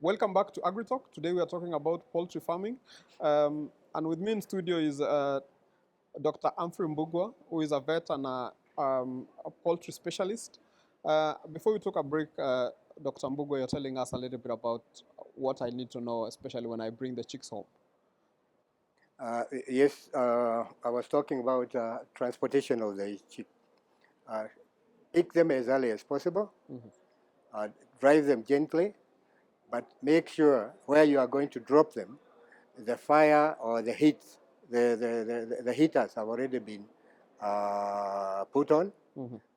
Welcome back to AgriTalk. Today we are talking about poultry farming. And with me in studio is Dr. Humphrey Mbugwa, who is a vet and a poultry specialist. Before we took a break, Dr. Mbugwa, you're telling us a little bit about what I need to know, especially when I bring the chicks home. Yes, I was talking about transportation of the chick. Pick them as early as possible, drive them gently, but make sure where you are going to drop them, the fire or the heat, the heaters have already been put on.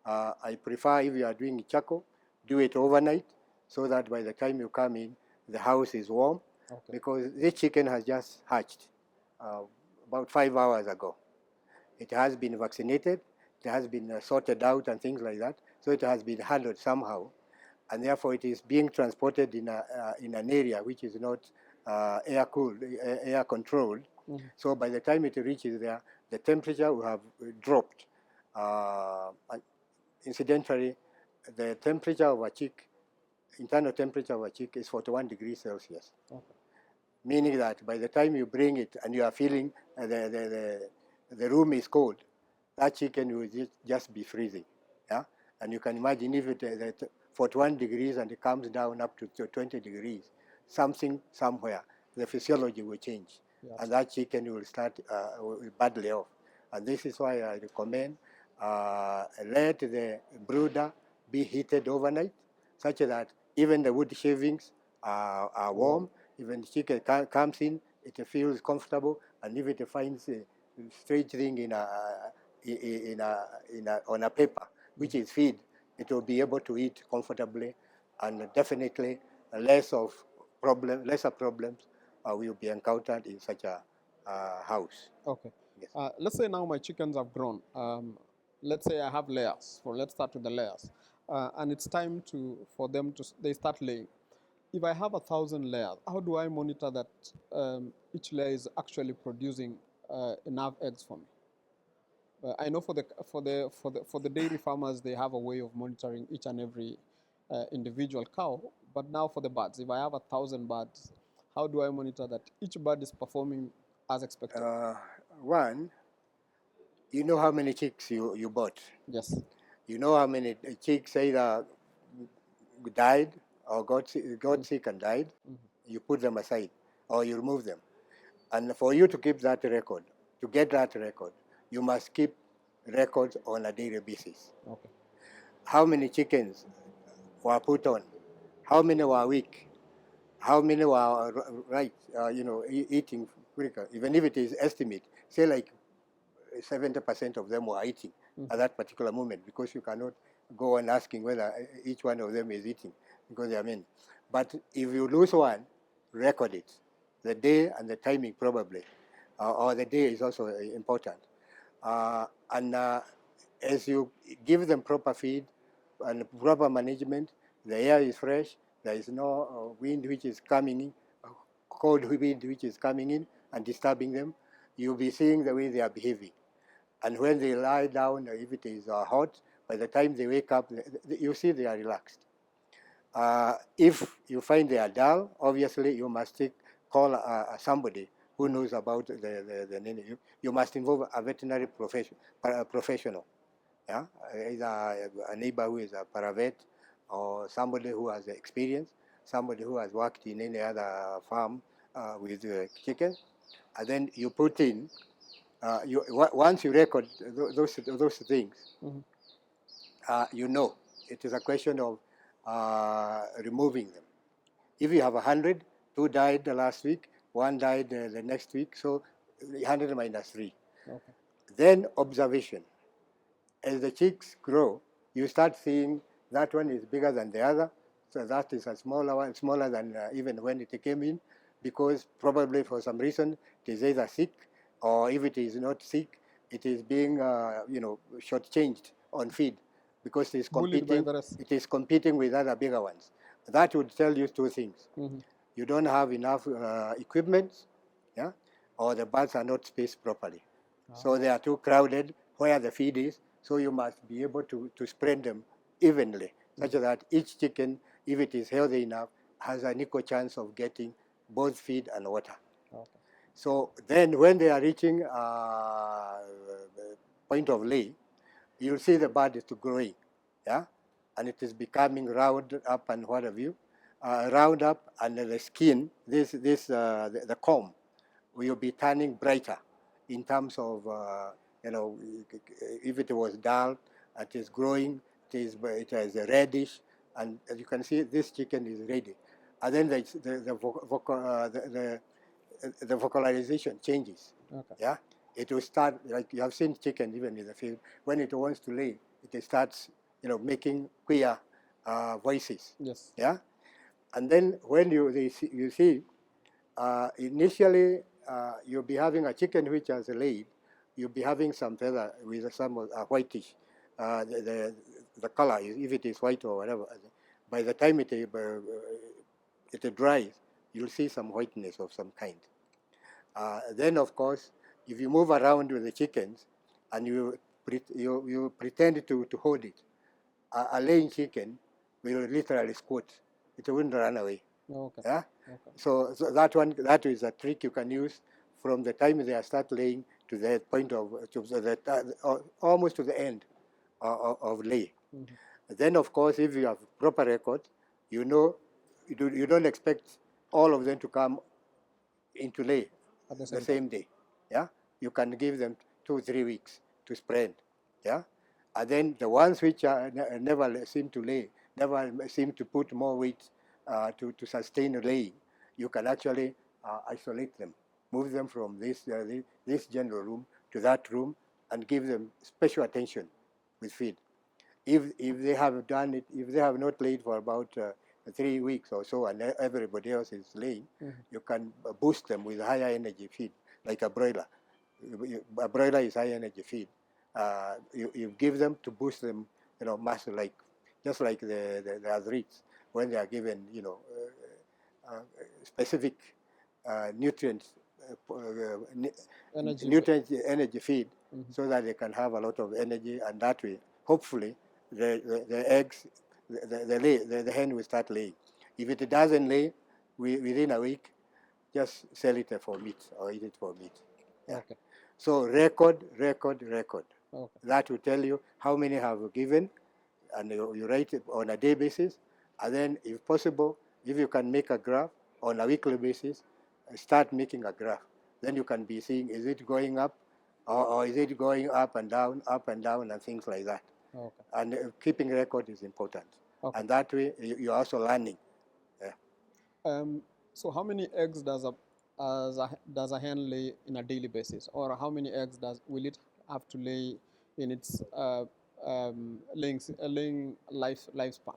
I prefer, if you are doing charcoal, do it overnight so that by the time you come in, the house is warm. Okay. Because this chicken has just hatched about 5 hours ago. It has been vaccinated, it has been sorted out and things like that, so it has been handled somehow, and therefore it is being transported in an area which is not air cooled, air controlled. So by the time it reaches there, the temperature will have dropped. Incidentally, the temperature of a chick, internal temperature of a chick, is 41 degrees Celsius. Okay. Meaning that by the time you bring it and you are feeling the room is cold, that chicken will just be freezing. Yeah? And you can imagine if it 41 degrees and it comes down up to 20 degrees, something somewhere, the physiology will change. Yes. And that chicken will start badly off. And this is why I recommend let the brooder be heated overnight, such that even the wood shavings are warm. Even the chicken comes in, it feels comfortable, and if it finds a straight thing on a paper, which is feed, it will be able to eat comfortably, and definitely lesser problems will be encountered in such a house. Okay. Yes. Let's say now my chickens have grown. Let's say I have layers. Let's start with the layers. And it's time for them to they start laying. If I have 1,000 layers, how do I monitor that each layer is actually producing enough eggs for me? I know for the dairy farmers, they have a way of monitoring each and every individual cow. But now for the birds, if I have 1,000 birds, how do I monitor that each bird is performing as expected? One, you know how many chicks you bought. Yes. You know how many chicks either died or got sick and died. You put them aside or you remove them. And for you to keep that record, to get that record, you must keep records on a daily basis. Okay. How many chickens were put on? How many were weak? How many were eating quicker? Even if it is estimate, say like 70% of them were eating at that particular moment, because you cannot go on asking whether each one of them is eating, because they are many. But if you lose one, record it, the day and the timing probably, or the day is also important. And as you give them proper feed and proper management, the air is fresh, there is no wind which is coming in, cold wind which is coming in and disturbing them, you'll be seeing the way they are behaving. And when they lie down, if it is hot, by the time they wake up, you see they are relaxed. If you find they are dull, obviously you must call somebody who knows about the you must involve a veterinary professional. Yeah? Either a neighbor who is a paravet, or somebody who has experience, somebody who has worked in any other farm with chickens. And then you put in, once you record those things, you know, it is a question of removing them. If you have 100, 2 died the last week, 1 died the next week, so 100 minus 3. Okay. Then observation. As the chicks grow, you start seeing that one is bigger than the other, so that is a smaller one, smaller than even when it came in, because probably for some reason it is either sick, or if it is not sick, it is being shortchanged on feed, because it is competing with other bigger ones. That would tell you 2 things. You don't have enough equipment, yeah, or the birds are not spaced properly. So they are too crowded where the feed is, so you must be able to spread them evenly, such that each chicken, if it is healthy enough, has an equal chance of getting both feed and water. Okay. So then when they are reaching the point of lay, you'll see the bird is growing, yeah, and it is becoming round up and what have you, round up, and the skin, the comb, will be turning brighter in terms of, if it was dull, it is growing, it is reddish, and as you can see, this chicken is ready. And then the vocalization changes. Okay. Yeah, it will start, like you have seen chicken even in the field, when it wants to lay, it starts, making queer voices. Yes. Yeah, and then when you see, initially you'll be having a chicken which has laid, you'll be having some feather with some whitish, the color, if it is white or whatever. By the time it dries, you'll see some whiteness of some kind. Then, of course, if you move around with the chickens and you pretend to hold it, a laying chicken will literally squat. It won't run away. Okay. Yeah? Okay. So that is a trick you can use from the time they start laying to the point of, almost to the end of lay. Mm-hmm. Then, of course, if you have proper record, you don't expect all of them to come into lay At the the same same day. Yeah, you can give them 2-3 weeks to spread. Yeah, and then the ones which never seem to lay, never seem to put more weight to sustain laying, you can actually isolate them, move them from this general room to that room, and give them special attention with feed. If they have done it, if they have not laid for about 3 weeks or so, and everybody else is laying, you can boost them with higher energy feed, like a broiler. A broiler is high energy feed. You give them to boost them, muscle, like just like the athletes when they are given, specific nutrients, energy feed, so that they can have a lot of energy, and that way, hopefully, the eggs, the hen will start laying. If it doesn't lay within a week, just sell it for meat or eat it for meat. Yeah. Okay. So record. Okay. That will tell you how many have given, and you write it on a day basis. And then, if possible, if you can make a graph on a weekly basis, start making a graph. Then you can be seeing, is it going up, or is it going up and down, and things like that. Okay. And keeping record is important. Okay. And that way, you're also learning. So how many eggs does a hen lay in a daily basis, or how many eggs will it have to lay in its laying lifespan?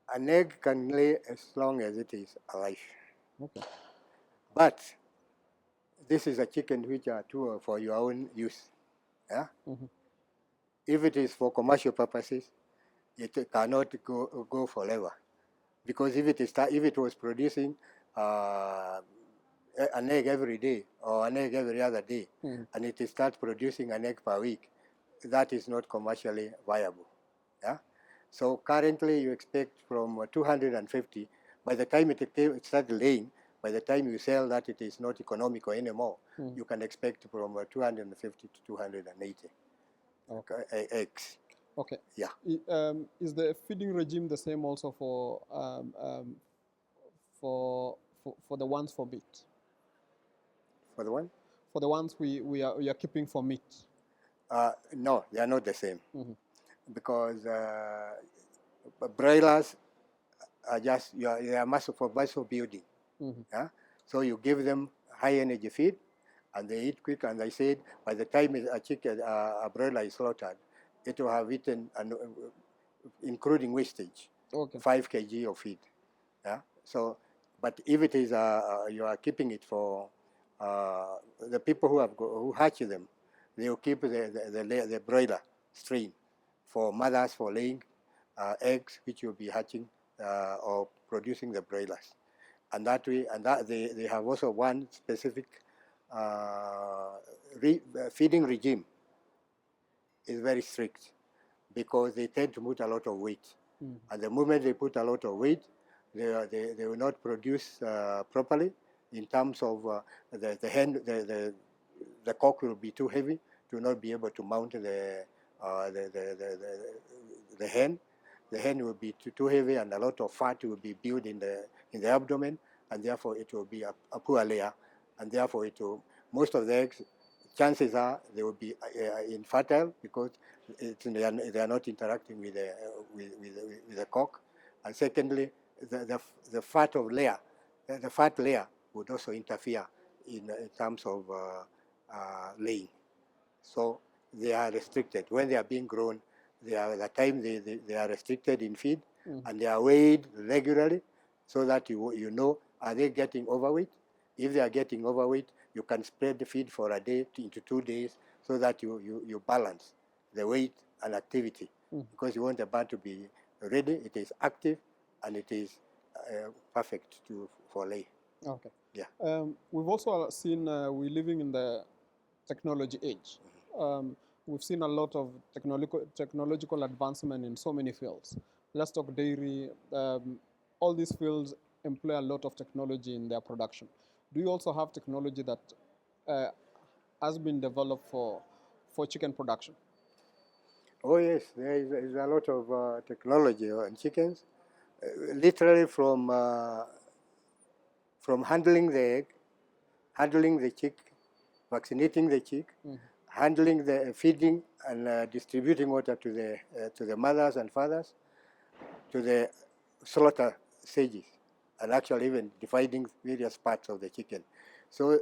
An egg can lay as long as it is alive. Okay. But this is a chicken which are too for your own use. Yeah. If it is for commercial purposes, it cannot go forever, because if it was producing an egg every day or an egg every other day, and it starts producing an egg per week, that is not commercially viable. Yeah. So currently you expect from 250. By the time it starts laying, by the time you sell that, it is not economical anymore. You can expect from 250 to 280 eggs. Okay. Yeah. Is the feeding regime the same also for the ones for meat? For the one? For the ones we are keeping for meat? No, they are not the same. Because broilers are just they are muscle building. Yeah? So you give them high energy feed, and they eat quick. And I said, by the time a broiler is slaughtered, it will have eaten, including wastage, 5 kg of feed. Yeah. So, but if it is you are keeping it for the people who hatch them, they will keep the broiler strain for mothers for laying eggs, which will be hatching or producing the broilers. And that way, they have also one specific feeding regime is very strict, because they tend to put a lot of weight. And the moment they put a lot of weight, they will not produce properly in terms of the hen, the cock will be too heavy to not be able to mount the hen. The hen will be too heavy, and a lot of fat will be built in the abdomen, and therefore it will be a poor layer, and therefore it will, most of the eggs, chances are they will be infertile because they are not interacting with the cock. And secondly, the fat of layer, the fat layer would also interfere in terms of laying. So they are restricted. When they are being grown, the time they are restricted in feed, and they are weighed regularly so that you know, are they getting overweight? If they are getting overweight, you can spread the feed for a day into 2 days so that you balance the weight and activity, because you want the bird to be ready, it is active, and it is perfect for lay. Okay. Yeah. We've also seen we're living in the technology age. We've seen a lot of technological advancement in so many fields. Let's talk dairy. All these fields employ a lot of technology in their production. Do you also have technology that has been developed for chicken production? Oh yes, there is a lot of technology on chickens, literally from handling the egg, handling the chick, vaccinating the chick, handling the feeding and distributing water to the mothers and fathers, to the slaughter stages, and actually even dividing various parts of the chicken. So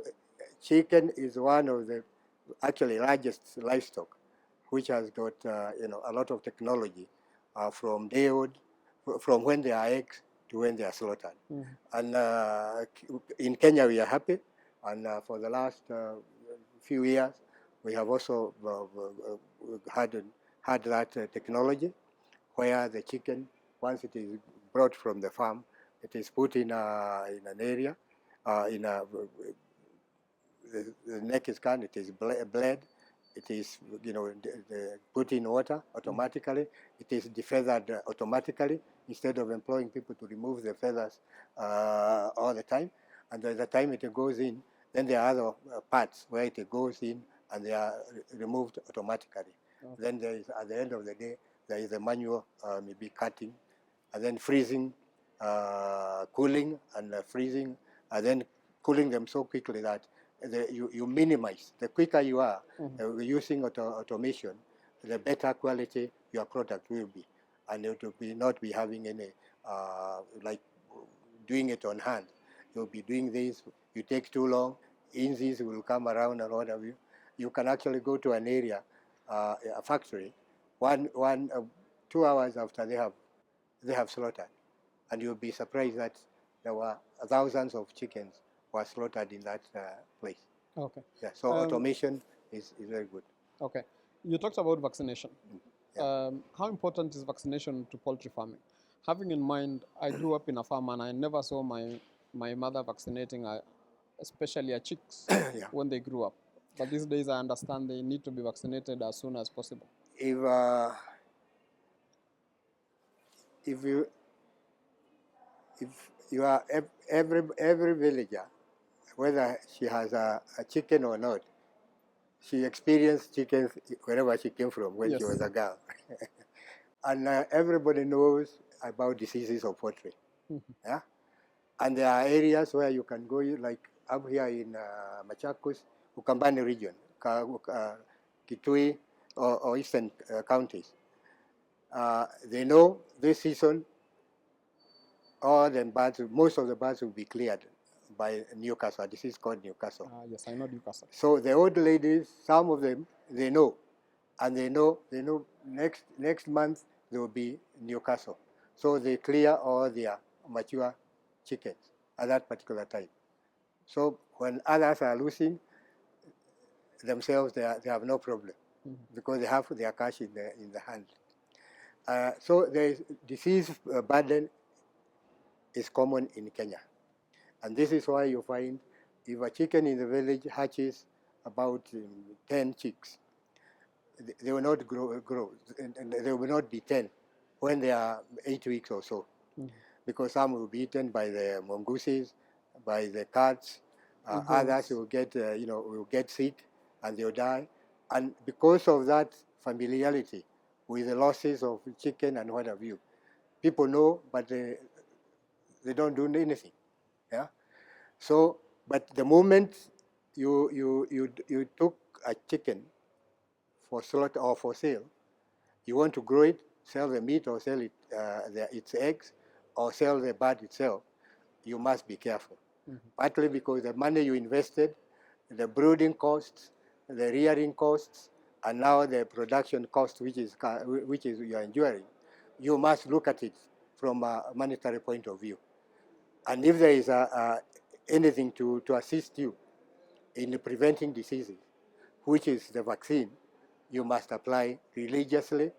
chicken is one of the actually largest livestock, which has got a lot of technology from day old, from when they are eggs to when they are slaughtered. And in Kenya we are happy, and for the last few years we have also had that technology, where the chicken, once it is brought from the farm, it is put in an area, the neck is cut, it is bled, it is put in water automatically, it is defeathered automatically, instead of employing people to remove the feathers all the time. And by the time it goes in, then there are other parts where it goes in and they are removed automatically. Okay. Then there is, at the end of the day, there is a manual, maybe cutting, and then freezing, cooling, and freezing, and then cooling them so quickly that you minimize. The quicker you are using automation, the better quality your product will be, and it will not be having any like doing it on hand. You'll be doing this. You take too long, insects will come around and what have you. You can actually go to an area, a factory, 2 hours after they have slaughtered, and you'll be surprised that there were thousands of chickens were slaughtered in that place. Okay. Yeah. So automation is very good. Okay. You talked about vaccination. Yeah. How important is vaccination to poultry farming? Having in mind, I grew up in a farm and I never saw my mother vaccinating, especially her chicks Yeah. when they grew up. But these days, I understand they need to be vaccinated as soon as possible. If you are every villager, whether she has a chicken or not, she experienced chickens wherever she came from when she was a girl. And everybody knows about diseases of poultry. Yeah? And there are areas where you can go, like up here in Machakos, Ukambani region, Kitui, or eastern counties. They know this season most of the birds will be cleared by Newcastle, a disease called Newcastle. Yes, I know Newcastle. So the old ladies, some of them, they know. And they know next month there will be Newcastle. So they clear all their mature chickens at that particular time. So when others are losing themselves, they have no problem because they have their cash in the hand. So the disease burden is common in Kenya. And this is why you find if a chicken in the village hatches about 10 chicks, they will not grow and they will not be 10 when they are 8 weeks or so, because some will be eaten by the mongooses, by the cats. Others will get, will get sick and they'll die. And because of that familiarity with the losses of chicken and what have you, people know, but they don't do anything. Yeah. So, but the moment you took a chicken for slaughter or for sale, you want to grow it, sell the meat or sell it its eggs, or sell the bird itself, you must be careful. Partly because the money you invested, the brooding costs, the rearing costs, and now the production cost, which is you are enduring, you must look at it from a monetary point of view. And if there is anything to assist you in preventing diseases, which is the vaccine, you must apply religiously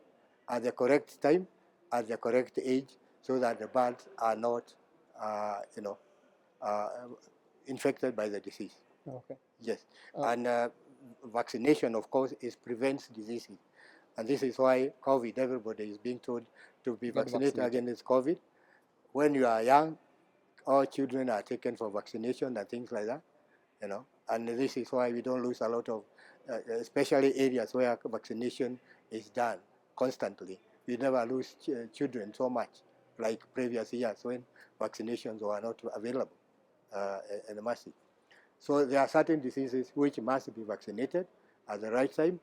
at the correct time, at the correct age, so that the birds are not, infected by the disease. Okay. Yes, and vaccination, of course, prevents diseases, and this is why COVID. Everybody is being told to be vaccinated against COVID. When you are young, all children are taken for vaccination and things like that, and this is why we don't lose a lot of, especially areas where vaccination is done constantly. We never lose children so much like previous years when vaccinations were not available in the masses. So there are certain diseases which must be vaccinated at the right time,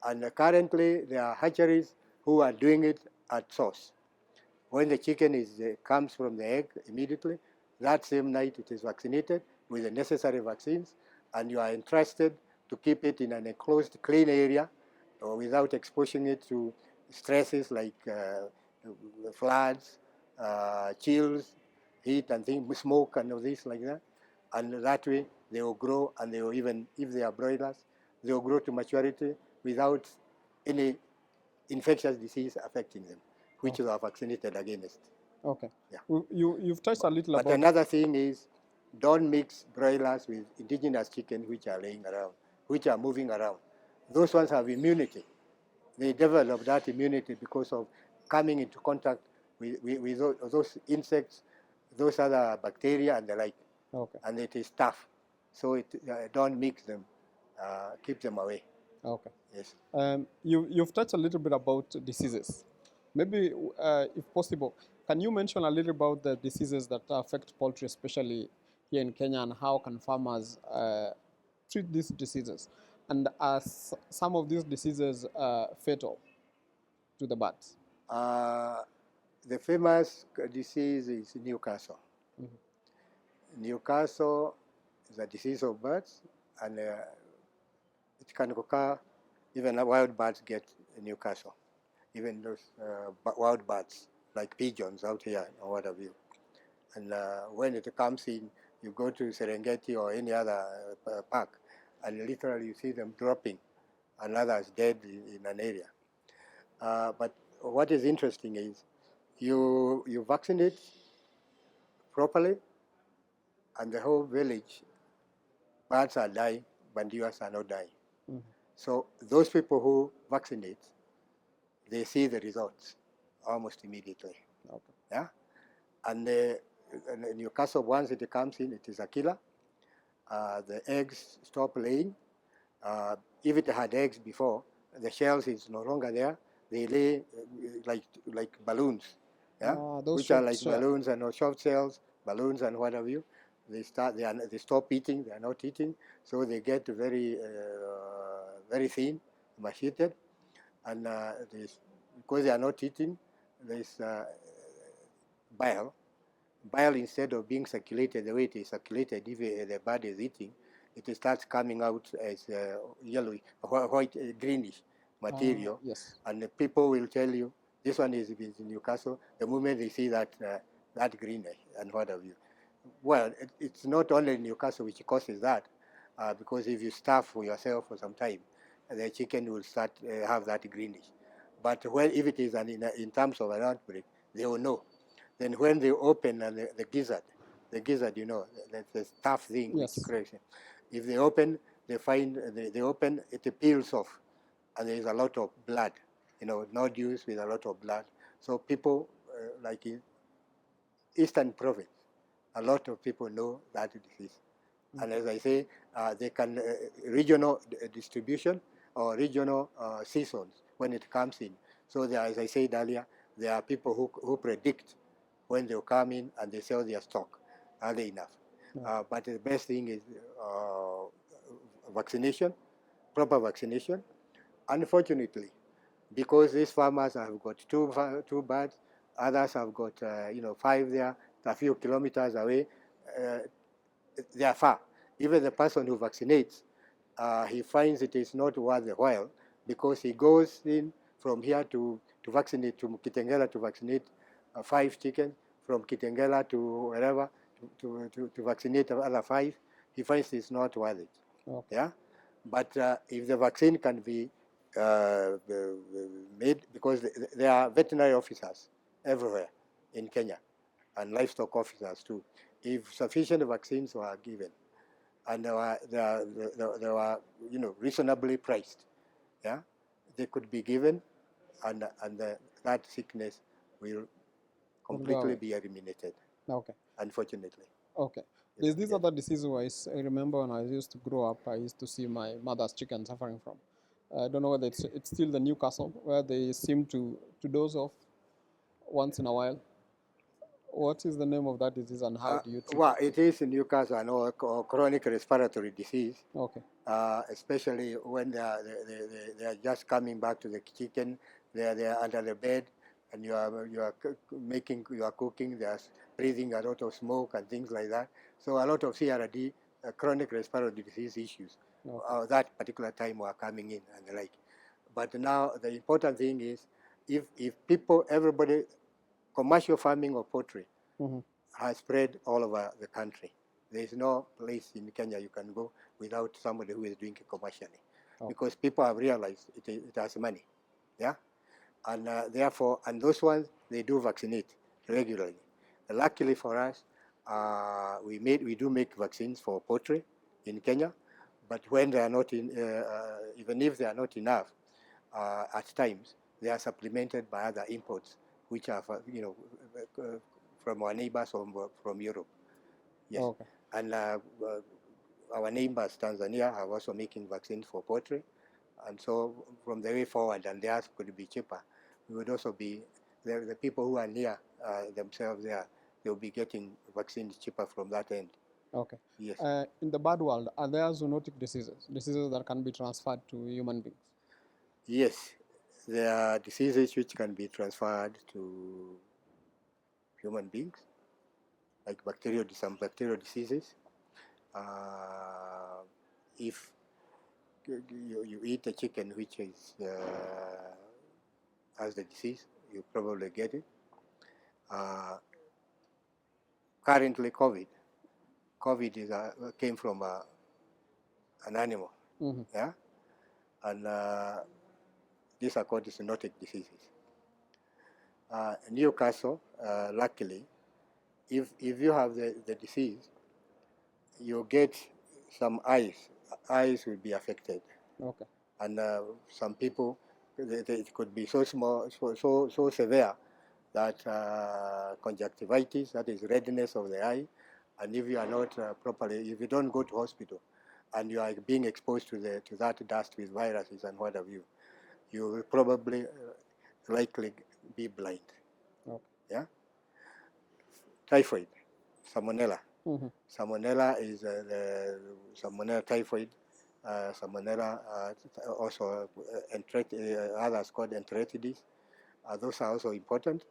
and currently there are hatcheries who are doing it at source. When the chicken comes from the egg immediately, that same night it is vaccinated with the necessary vaccines, and you are entrusted to keep it in an enclosed, clean area without exposing it to stresses like floods, chills, heat, and things, smoke, and all this like that. And that way they will grow, and they will, even if they are broilers, they will grow to maturity without any infectious disease affecting them, which they are vaccinated against. Okay. Yeah. You've touched a little but about. But another thing is, don't mix broilers with indigenous chickens which are laying around, which are moving around. Those ones have immunity. They develop that immunity because of coming into contact with those insects, those other bacteria and the like. Okay. And it is tough. So don't mix them. Keep them away. Okay. Yes. You've touched a little bit about diseases. Maybe, if possible, can you mention a little about the diseases that affect poultry, especially here in Kenya, and how can farmers treat these diseases? And are some of these diseases fatal to the birds? The famous disease is Newcastle. Newcastle is a disease of birds, and it can occur, even wild birds get Newcastle, even those wild birds like pigeons out here or what have you. And when it comes in, you go to Serengeti or any other park, and literally you see them dropping and others dead in an area. But what is interesting is you vaccinate properly, and the whole village, birds are dying, bandiras are not dying. So those people who vaccinate, they see the results almost immediately. Okay. Yeah, and Newcastle, once it comes in, it is a killer. The eggs stop laying. If it had eggs before, the shells is no longer there. They lay like balloons, yeah, which are like balloons and soft shells, balloons and what have you. They stop eating. They are not eating, so they get very very thin, emaciated, and because they are not eating, there's bile. Bile, instead of being circulated the way it is circulated if the bird is eating, it starts coming out as yellow, white, greenish material. Yes. And the people will tell you this one is in Newcastle the moment they see that greenish and what have you. Well, it's not only Newcastle which causes that, because if you starve for yourself for some time, the chicken will start have that greenish. But if it is in terms of an outbreak, they will know. Then when they open the gizzard, that's the tough thing. Yes. Which creates it. If they open, they open, it peels off, and there is a lot of blood, nodules with a lot of blood, So people like in Eastern Province, a lot of people know that disease. And as I say, they can regional distribution or regional seasons when it comes in. So there, as I said earlier, there are people who predict when they'll come in and they sell their stock early enough. But the best thing is vaccination, proper vaccination. Unfortunately, because these farmers have got two birds, others have got 5 there, a few kilometers away. They are far. Even the person who vaccinates, he finds it is not worth the while because he goes in from here to vaccinate to Kitengela to vaccinate 5 chickens, from Kitengela to wherever to vaccinate other 5. He finds it's not worth it. Okay. Yeah, but if the vaccine can be made, because there are veterinary officers everywhere in Kenya and livestock officers too. If sufficient vaccines were given and they were reasonably priced, yeah, they could be given, and that sickness will completely be eliminated. Okay. Unfortunately. Okay. There's this other disease I remember when I used to grow up, I used to see my mother's chicken suffering from. I don't know whether it's still the Newcastle, where they seem to doze off once in a while. What is the name of that disease and how do you treat well, it is in Newcastle and or chronic respiratory disease. Okay. Especially when they are just coming back to the chicken, they are under the bed, and you are cooking. They are breathing a lot of smoke and things like that. So a lot of CRD, chronic respiratory disease issues, that particular time were coming in and the like. But now the important thing is, if people, everybody, commercial farming of poultry has spread all over the country. There is no place in Kenya you can go without somebody who is doing it commercially, because people have realized it has money, yeah, and therefore, and those ones they do vaccinate regularly. Luckily for us, we do make vaccines for poultry in Kenya, but when they are not in, even if they are not enough, at times they are supplemented by other imports, which are from our neighbors from Europe. Yes. Okay. And our neighbors, Tanzania, are also making vaccines for poultry. And so from the way forward, and theirs could be cheaper, we would also be, the people who are near themselves there, they'll be getting vaccines cheaper from that end. Okay. Yes. In the bird world, are there zoonotic diseases that can be transferred to human beings? Yes. There are diseases which can be transferred to human beings, like some bacterial diseases. If you eat a chicken which is has the disease, you probably get it. Currently, COVID is came from an animal, yeah, and these are called zoonotic diseases. Newcastle, luckily, if you have the disease, you get some eyes will be affected. Okay. And some people, it could be so small, so severe that conjunctivitis, that is redness of the eye, and if you are not properly, if you don't go to hospital, and you are being exposed to that dust with viruses and what have you, you will probably likely be blind. Okay. Yeah. Typhoid, salmonella. Salmonella is the salmonella typhoid. Salmonella, also others called enteritis. Those are also important.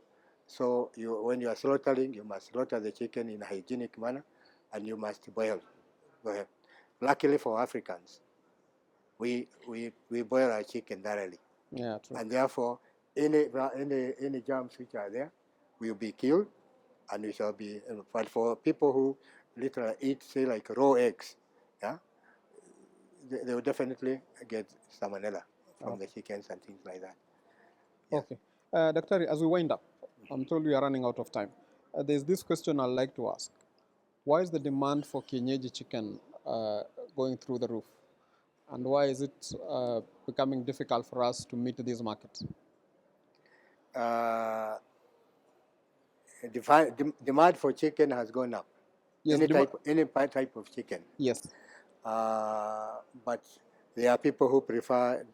So when you are slaughtering, you must slaughter the chicken in a hygienic manner, and you must boil. Luckily for Africans, we boil our chicken thoroughly. Yeah, true. And therefore, any germs which are there will be killed, and we shall be. But for people who literally eat, say, like raw eggs, yeah, they will definitely get salmonella from the chickens and things like that. Yeah. Okay. Dr. As we wind up, I'm told we are running out of time. There's this question I'd like to ask. Why is the demand for kienyeji chicken going through the roof? And why is it becoming difficult for us to meet these markets? uh, demand for chicken has gone up. Yes, Any type of chicken. yes. But there are people who prefer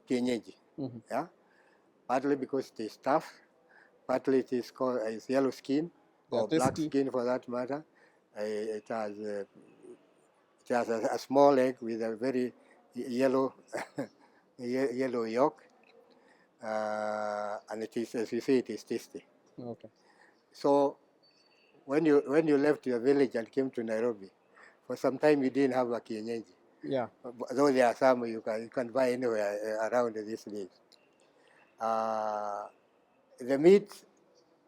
kienyeji. Mm-hmm. Yeah, partly because it is tough, partly it is called yellow skin They are or black tasty. skin for that matter. It has a small egg with a very yellow yellow yolk, and it is, as you say, it is tasty. Okay. So when you left your village and came to Nairobi, for some time you didn't have a kienyeji. Yeah. Though there are some you can buy anywhere around these days. The meat,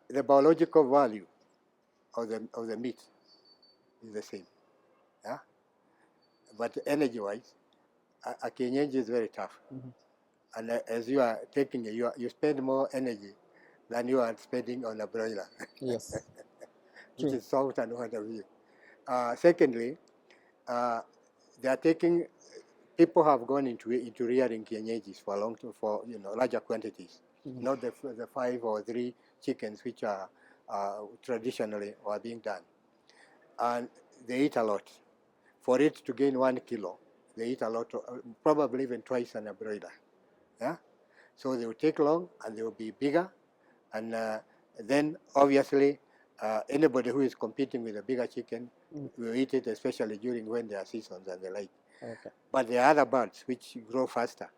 the biological value of the meat is the same. Yeah, but energy-wise, a kienyeji is very tough. Mm-hmm. And as you are taking it, you spend more energy than you are spending on a broiler, Yes. which True. is soft and what have you. Secondly, they are taking. People have gone into rearing kienyeji for larger quantities, Mm-hmm. not the 5 or 3 chickens which are traditionally are being done, and they eat a lot. For it to gain 1 kilo, they eat a lot, probably even twice than a broiler. Yeah, so they will take long and they will be bigger, and then obviously anybody who is competing with a bigger chicken will eat it, especially during when there are seasons and the like. Okay. But there are other birds which grow faster.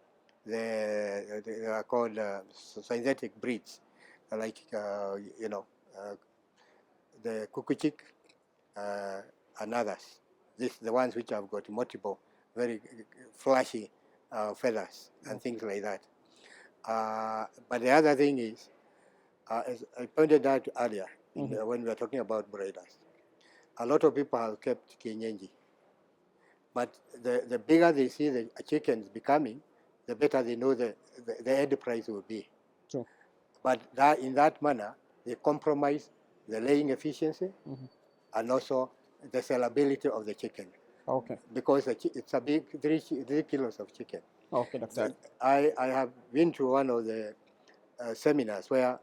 They are called synthetic breeds, like the kukuchik and others. The ones which have got multiple, very flashy feathers and things like that. But the other thing is, as I pointed out earlier, when we were talking about broilers, a lot of people have kept kienyeji. But the bigger they see the chickens becoming, the better they know the end price will be. True. But in that manner, they compromise the laying efficiency and also the sellability of the chicken. Okay. Because it's a big 3 kilos of chicken. Okay, Doctor. I have been to one of the seminars where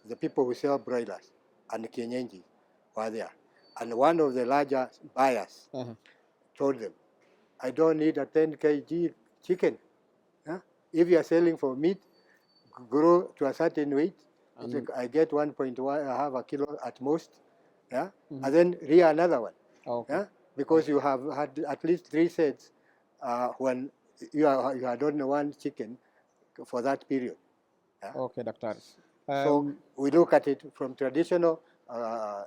the people who sell broilers and kienyeji were there. And one of the larger buyers told them, I don't need a 10 kg chicken. Huh? If you are selling for meat, grow to a certain weight. I get 1.1, I have a kilo at most. Yeah? And then rear another one. Okay. Yeah? Because you have had at least 3 sets when you had only 1 chicken for that period. Yeah? Okay, Doctor. So we look at it from traditional,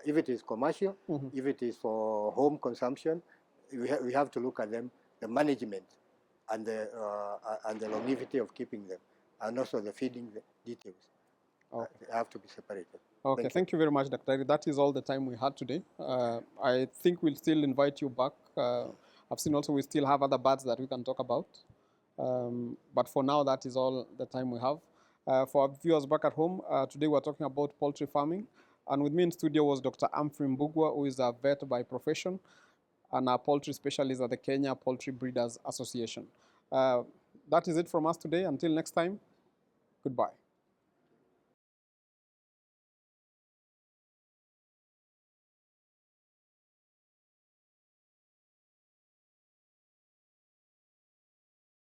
if it is commercial, if it is for home consumption, we have to look at them, the management and the longevity of keeping them, and also the feeding details. They have to be separated. Okay, thank you very much, Dr. That is all the time we had today. I think we'll still invite you back. I've seen also we still have other birds that we can talk about. But for now, that is all the time we have. For our viewers back at home, today we're talking about poultry farming. And with me in studio was Dr. Humphrey Mbugua, who is a vet by profession and a poultry specialist at the Kenya Poultry Breeders Association. That is it from us today. Until next time, goodbye.